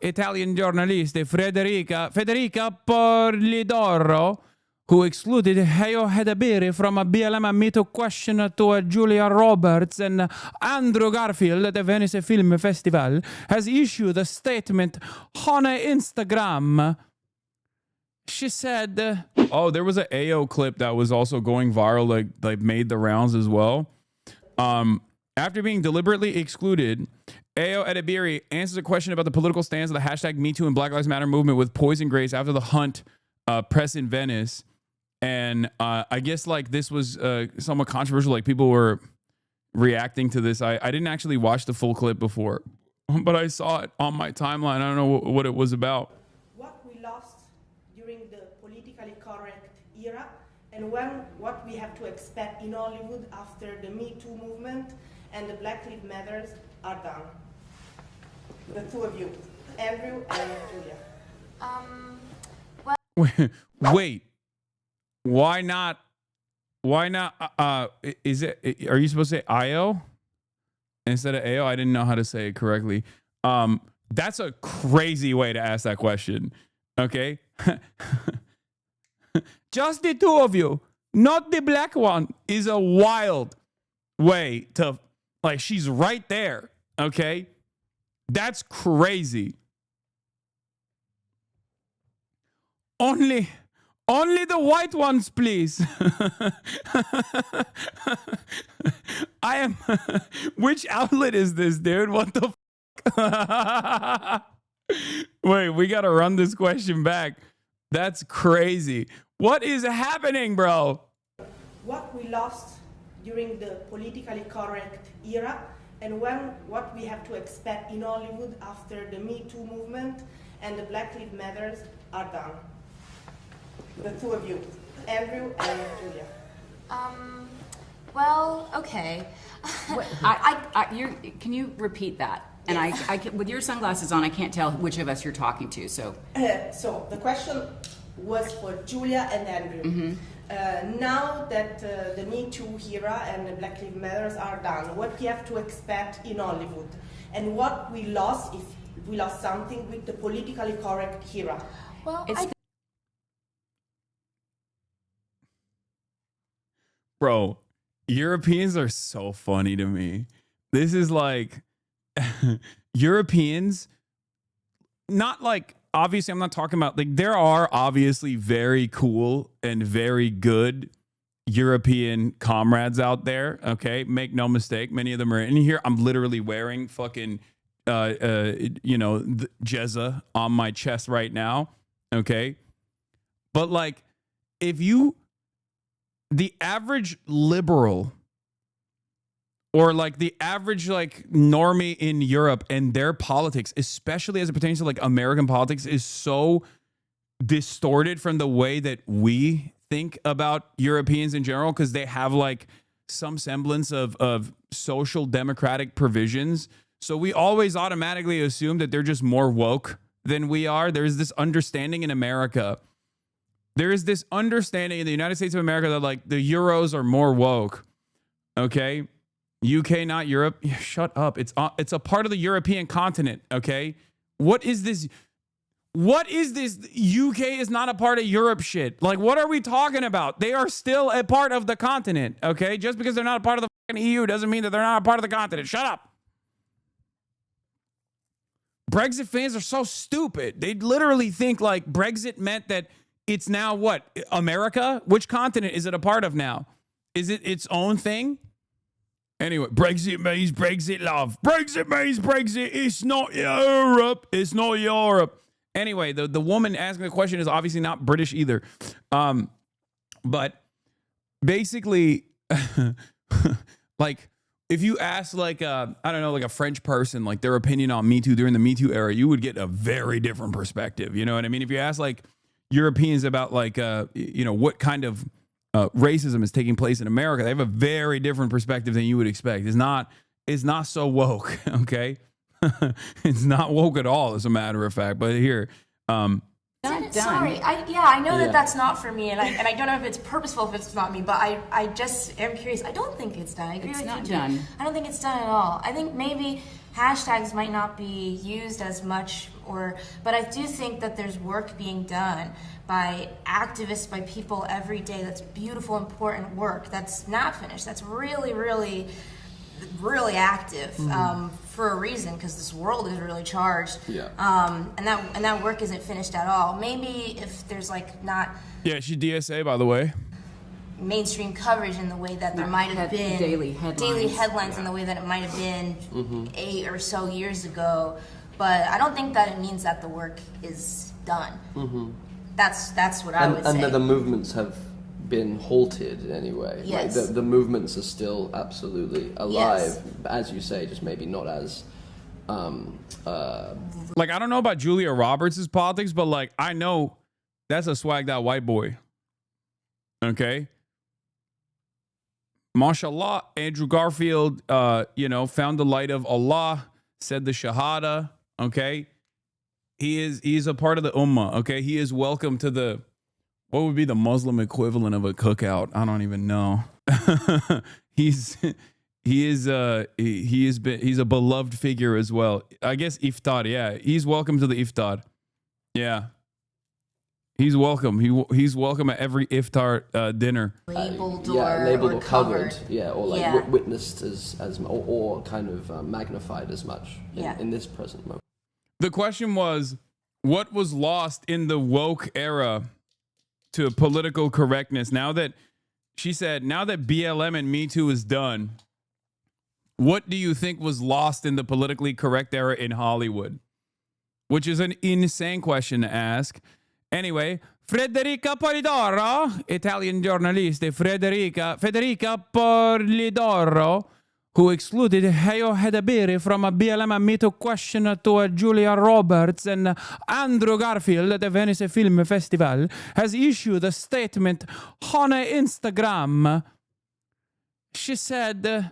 Italian journalist Federica Polidoro, who excluded Ayo Edebiri from a BLM and MeToo question to Julia Roberts and Andrew Garfield at the Venice Film Festival, has issued a statement on Instagram. She said, oh, there was an Ayo clip that was also going viral, like made the rounds as well. After being deliberately excluded, Ayo Edebiri answers a question about the political stance of the hashtag MeToo and Black Lives Matter movement with poison grace after the hunt press in Venice. And I guess like this was somewhat controversial. Like people were reacting to this. I didn't actually watch the full clip before, but I saw it on my timeline. I don't know what it was about. What we lost during the politically correct era, and what we have to expect in Hollywood after the Me Too movement and the Black Lives Matters are done. The two of you, Andrew and Julia. Wait. Why not? Is it? Are you supposed to say Ayo instead of Ayo? I didn't know how to say it correctly. That's a crazy way to ask that question. Okay, just the two of you, not the black one, is a wild way to like. She's right there. Okay, that's crazy. Only the white ones, please. I am. Which outlet is this, dude? What the f? Wait, we got to run this question back. That's crazy. What is happening, bro? What we lost during the politically correct era, and what we have to expect in Hollywood after the Me Too movement and the Black Lives Matters are done. The two of you, Andrew and Julia. Well, okay. Can you repeat that? And I with your sunglasses on, I can't tell which of us you're talking to. So the question was for Julia and Andrew. Mm-hmm. Now that the Me Too era and the Black Lives Matters are done, what we have to expect in Hollywood, and what we lost, if we lost something with the politically correct era. Well, Bro, Europeans are so funny to me. This is like Europeans, not like, obviously I'm not talking about, like there are obviously very cool and very good European comrades out there. Okay. Make no mistake. Many of them are in here. I'm literally wearing fucking, Jezza on my chest right now. Okay. But like, the average liberal or like the average like normie in Europe and their politics, especially as it pertains to like American politics, is so distorted from the way that we think about Europeans in general, because they have like some semblance of social democratic provisions. So we always automatically assume that they're just more woke than we are. There's this understanding in America. There is this understanding in the United States of America that like the Euros are more woke. Okay. UK, not Europe. Yeah, shut up. It's a part of the European continent. Okay. What is this? What is this? UK is not a part of Europe shit. Like, what are we talking about? They are still a part of the continent. Okay. Just because they're not a part of the fucking EU doesn't mean that they're not a part of the continent. Shut up. Brexit fans are so stupid. They literally think like Brexit meant that it's now what? America? Which continent is it a part of now? Is it its own thing? Anyway, Brexit means Brexit, love. Brexit means Brexit. It's not Europe. It's not Europe. Anyway, the woman asking the question is obviously not British either. But basically, like, if you ask like I don't know, like a French person, like their opinion on Me Too during the Me Too era, you would get a very different perspective. You know what I mean? If you ask like Europeans about like what kind of racism is taking place in America, they have a very different perspective than you would expect. It's not so woke. Okay. It's not woke at all, as a matter of fact. But here, sorry, I know that that's not for me, and I don't know if it's purposeful if it's not me, but I just am curious. I don't think it's done. I agree with you. It's not done. I don't think it's done at all. I think maybe hashtags might not be used as much, but I do think that there's work being done by activists, by people every day. That's beautiful, important work that's not finished. That's really, really, really active for a reason, because this world is really charged. Yeah. And that work isn't finished at all. Maybe if there's like not she DSA, by the way. mainstream coverage in the way that there might have been daily headlines in the way that it might have been 8 or so years ago, but I don't think that it means that the work is done. That's what I would say. And that the movements have been halted anyway. Yes. Like the movements are still absolutely alive, Yes. as you say, just maybe not as Like, I don't know about Julia Roberts' politics, but like, I know that's a swagged out white boy. Okay. Mashallah, Andrew Garfield, found the light of Allah, said the Shahada. Okay. He's a part of the Ummah. Okay. He is welcome to what would be the Muslim equivalent of a cookout? I don't even know. He's a beloved figure as well. I guess iftar. Yeah. He's welcome to the iftar. Yeah. He's welcome. He's welcome at every iftar dinner. Labeled labeled or or covered, covered. or like Yeah. witnessed as or kind of magnified as much in this present moment. The question was, what was lost in the woke era to political correctness? Now that BLM and Me Too is done, what do you think was lost in the politically correct era in Hollywood? Which is an insane question to ask. Anyway, Federica Polidoro, Italian journalist Federica Polidoro, who excluded Ayo Edebiri from a BLM and Me Too question to Julia Roberts and Andrew Garfield at the Venice Film Festival, has issued a statement on Instagram. She said,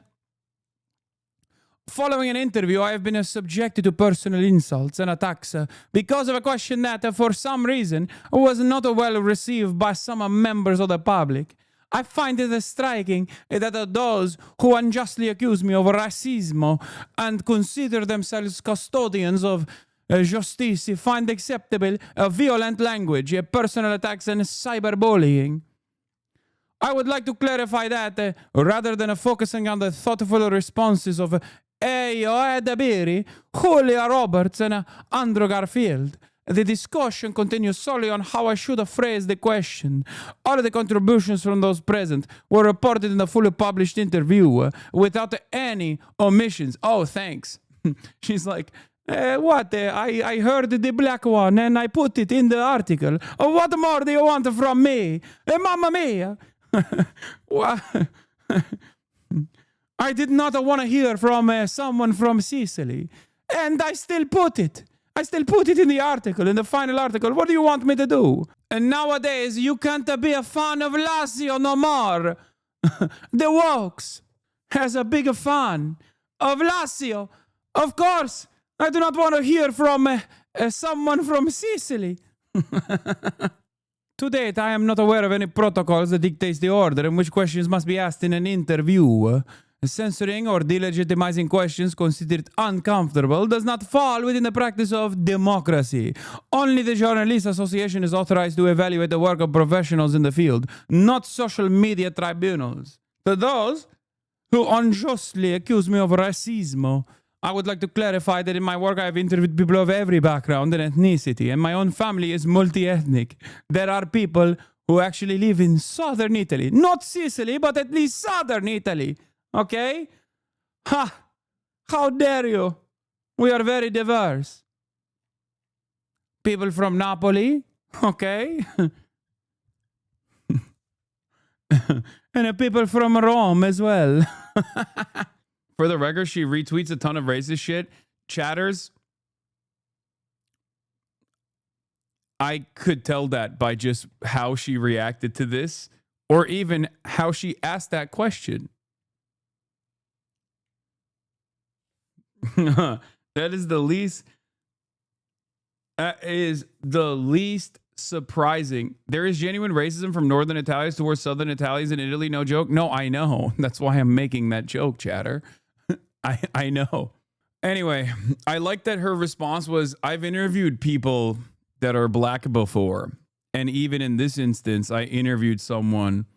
following an interview, I have been subjected to personal insults and attacks because of a question that, for some reason, was not well received by some members of the public. I find it striking that those who unjustly accuse me of racism and consider themselves custodians of justice find acceptable violent language, personal attacks, and cyberbullying. I would like to clarify that rather than focusing on the thoughtful responses of Ayo Edebiri, Julia Roberts, and Andrew Garfield, the discussion continues solely on how I should phrase the question. All the contributions from those present were reported in the fully published interview without any omissions. Oh, thanks. She's like, I heard the black one and I put it in the article. What more do you want from me? Mamma mia. What? I did not want to hear from someone from Sicily. And I still put it. I still put it in the article, in the final article. What do you want me to do? And nowadays, you can't be a fan of Lazio no more. The Wokes has a big fan of Lazio. Of course, I do not want to hear from someone from Sicily. To date, I am not aware of any protocols that dictates the order in which questions must be asked in an interview. Censoring or delegitimizing questions considered uncomfortable does not fall within the practice of democracy. Only the Journalists Association is authorized to evaluate the work of professionals in the field, not social media tribunals. To those who unjustly accuse me of racism, I would like to clarify that in my work I have interviewed people of every background and ethnicity, and my own family is multi-ethnic. There are people who actually live in southern Italy. Not Sicily, but at least southern Italy. Okay? Ha! How dare you? We are very diverse. People from Napoli, okay? And people from Rome as well. For the record, she retweets a ton of racist shit. Chatters, I could tell that by just how she reacted to this, or even how she asked that question. That is the least surprising. There is genuine racism from northern Italians towards southern Italians in Italy. No joke. No, I know. That's why I'm making that joke, chatter. I know. Anyway, I like that her response was, I've interviewed people that are black before. And even in this instance, I interviewed someone,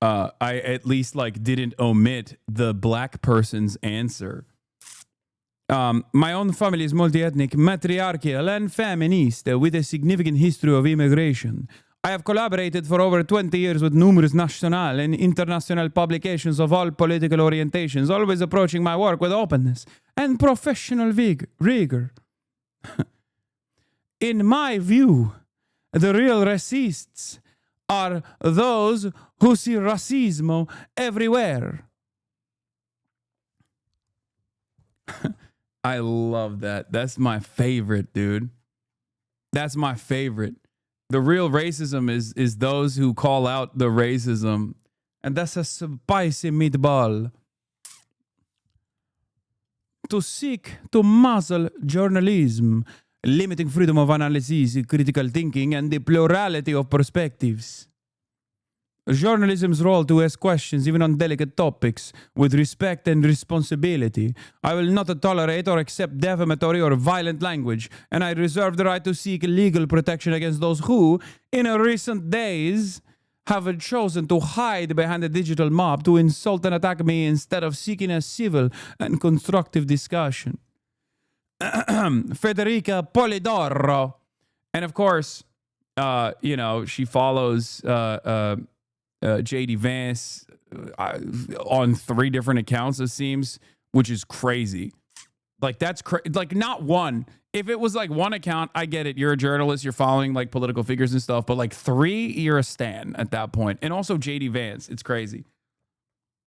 I at least like didn't omit the black person's answer. My own family is multi-ethnic, matriarchal, and feminist with a significant history of immigration. I have collaborated for over 20 years with numerous national and international publications of all political orientations, always approaching my work with openness and professional rigor. In my view, the real racists are those who see racismo everywhere. I love that. That's my favorite, dude. That's my favorite. The real racism is those who call out the racism. And that's a spicy meatball. To seek to muzzle journalism, limiting freedom of analysis, critical thinking, and the plurality of perspectives. Journalism's role to ask questions, even on delicate topics, with respect and responsibility. I will not tolerate or accept defamatory or violent language, and I reserve the right to seek legal protection against those who, in recent days, have chosen to hide behind a digital mob to insult and attack me instead of seeking a civil and constructive discussion. Federica Polidoro. And of course, she follows JD Vance on 3 different accounts, it seems, which is crazy. Like, that's like not one. If it was like one account, I get it. You're a journalist, you're following like political figures and stuff, but like 3, you're a stan at that point. And also JD Vance, it's crazy.